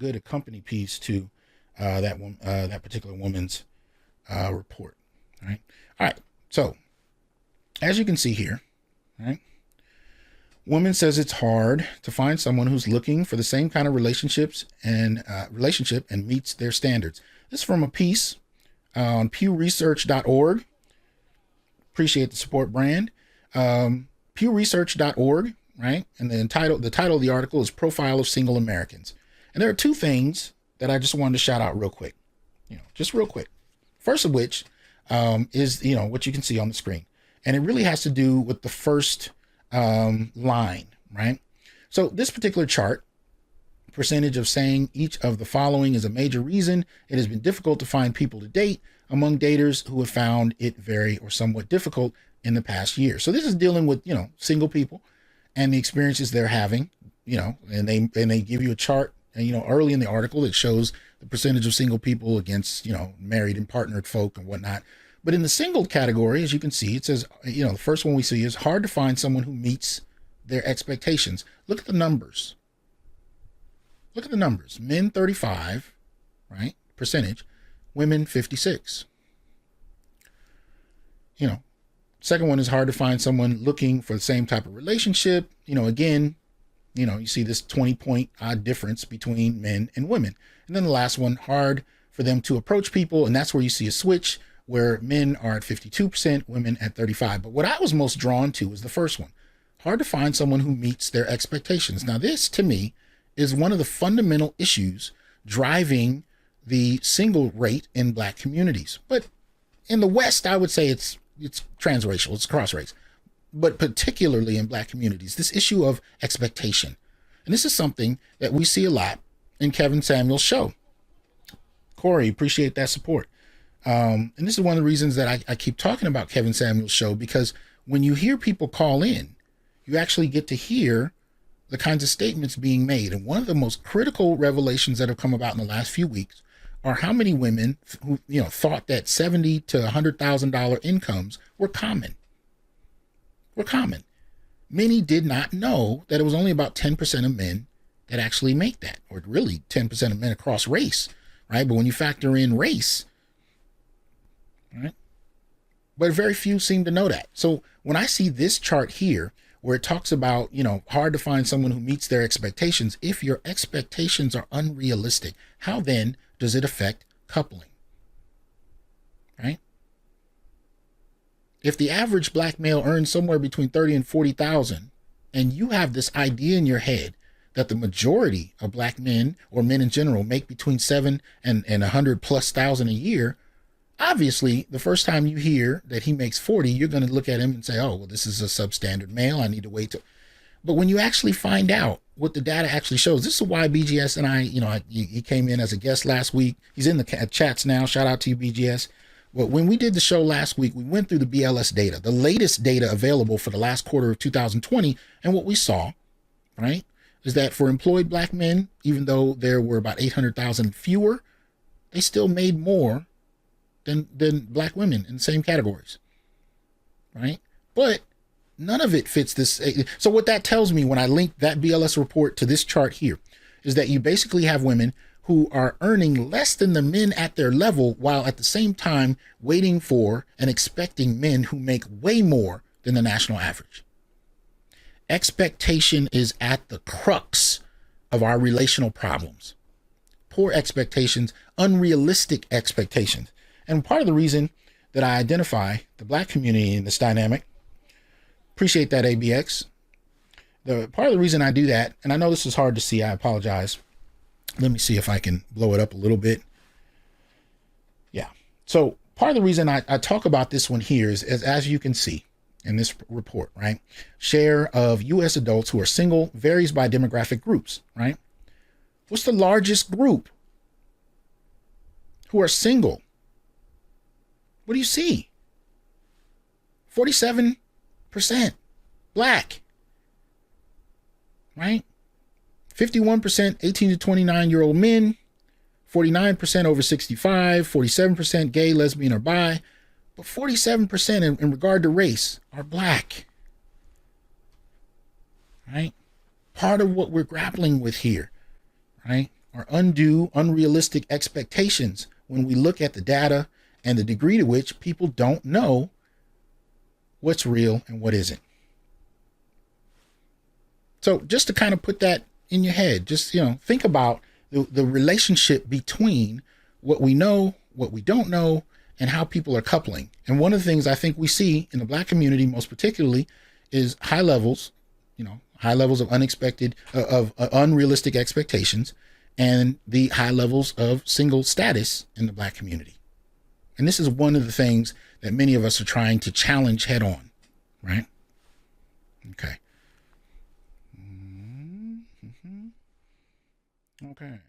good accompany piece to that particular woman's report. All right. So as you can see here, right, woman says it's hard to find someone who's looking for the same kind of relationship and meets their standards. This is from a piece on pewresearch.org. Appreciate the support, brand. Pewresearch.org, right? And the title of the article is Profile of Single Americans. And there are two things that I just wanted to shout out real quick, just real quick. First of which is, what you can see on the screen. And it really has to do with the first line, right? So this particular chart, percentage of saying each of the following is a major reason it has been difficult to find people to date among daters who have found it very or somewhat difficult in the past year. So this is dealing with, single people and the experiences they're having, and they give you a chart, and, early in the article, it shows the percentage of single people against, married and partnered folk and whatnot. But in the single category, as you can see, it says, the first one we see is hard to find someone who meets their expectations. Look at the numbers. Look at the numbers. Men 35, right? Percentage. Women 56. Second one is hard to find someone looking for the same type of relationship. Again, you see this 20-point odd difference between men and women. And then the last one, hard for them to approach people. And that's where you see a switch where men are at 52%, women at 35%. But what I was most drawn to was the first one. Hard to find someone who meets their expectations. Now, this, to me, is one of the fundamental issues driving the single rate in Black communities. But in the West, I would say it's transracial, it's cross race, but particularly in Black communities, this issue of expectation. And this is something that we see a lot in Kevin Samuel's show. Corey, appreciate that support. And this is one of the reasons that I keep talking about Kevin Samuel's show, because when you hear people call in, you actually get to hear the kinds of statements being made. And one of the most critical revelations that have come about in the last few weeks are how many women who thought that $70,000 to $100,000 incomes were common. Many did not know that it was only about 10% of men that actually make that, or really 10% of men across race, right? But when you factor in race, right? But very few seem to know that. So when I see this chart here, where it talks about, hard to find someone who meets their expectations, if your expectations are unrealistic, how then does it affect coupling? Right? If the average Black male earns somewhere between 30 and 40,000, and you have this idea in your head that the majority of Black men, or men in general, make between 7 and 100,000+ a year, obviously, the first time you hear that he makes 40, you're going to look at him and say, oh, well, this is a substandard male. I need to wait till. But when you actually find out what the data actually shows, this is why BGS and he came in as a guest last week. He's in the chats now. Shout out to you, BGS. But when we did the show last week, we went through the BLS data, the latest data available for the last quarter of 2020. And what we saw, right, is that for employed Black men, even though there were about 800,000 fewer, they still made more than Black women in the same categories, right? But none of it fits this. So what that tells me when I link that BLS report to this chart here is that you basically have women who are earning less than the men at their level, while at the same time waiting for and expecting men who make way more than the national average. Expectation is at the crux of our relational problems. Poor expectations, unrealistic expectations. And part of the reason that I identify the Black community in this dynamic, appreciate that, ABX. Part of the reason I do that, and I know this is hard to see, I apologize. Let me see if I can blow it up a little bit. Yeah. So part of the reason I talk about this one here is, as you can see in this report, right? Share of U.S. adults who are single varies by demographic groups, right? What's the largest group who are single? What do you see? 47% Black, right? 51% 18 to 29-year-old men, 49% over 65, 47% gay, lesbian, or bi, but 47% in regard to race are Black, right? Part of what we're grappling with here, right? are undue, unrealistic expectations when we look at the data and the degree to which people don't know what's real and what isn't. So just to kind of put that in your head, just, think about the relationship between what we know, what we don't know, and how people are coupling. And one of the things I think we see in the Black community most particularly is high levels of unrealistic expectations, and the high levels of single status in the Black community. And this is one of the things that many of us are trying to challenge head on, right? Okay. Okay.